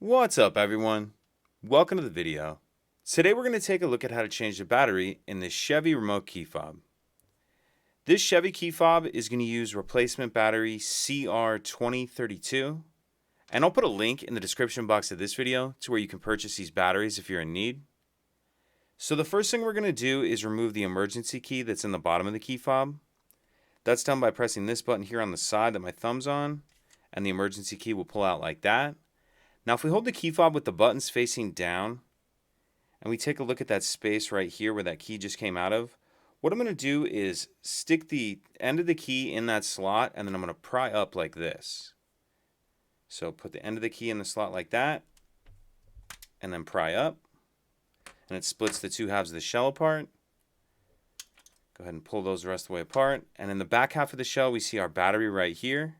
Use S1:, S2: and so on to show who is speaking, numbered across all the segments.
S1: What's up, everyone? Welcome to the video. Today we're going to take a look at how to change the battery in this Chevy remote key fob. This Chevy key fob is going to use replacement battery CR2032, and I'll put a link in the description box of this video to where you can purchase these batteries if you're in need. So the first thing we're going to do is remove the emergency key that's in the bottom of the key fob. That's done by pressing this button here on the side that my thumb's on, and the emergency key will pull out like that. Now if we hold the key fob with the buttons facing down and we take a look at that space right here where that key just came out of, what I'm going to do is stick the end of the key in that slot and then I'm going to pry up like this. So put the end of the key in the slot like that and then pry up, and it splits the two halves of the shell apart. Go ahead and pull those the rest of the way apart, and in the back half of the shell we see our battery right here.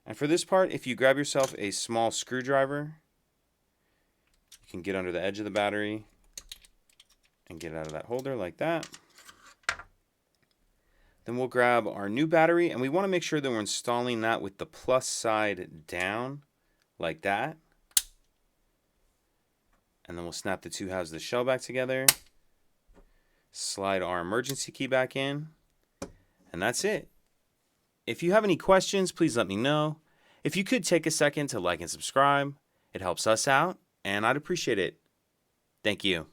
S1: And for this part, if you grab yourself a small screwdriver, you can get under the edge of the battery and get it out of that holder like that. Then we'll grab our new battery, and we want to make sure that we're installing that with the plus side down like that. And then we'll snap the two halves of the shell back together, slide our emergency key back in, and that's it. If you have any questions, please let me know. If you could take a second to like and subscribe, it helps us out, and I'd appreciate it. Thank you.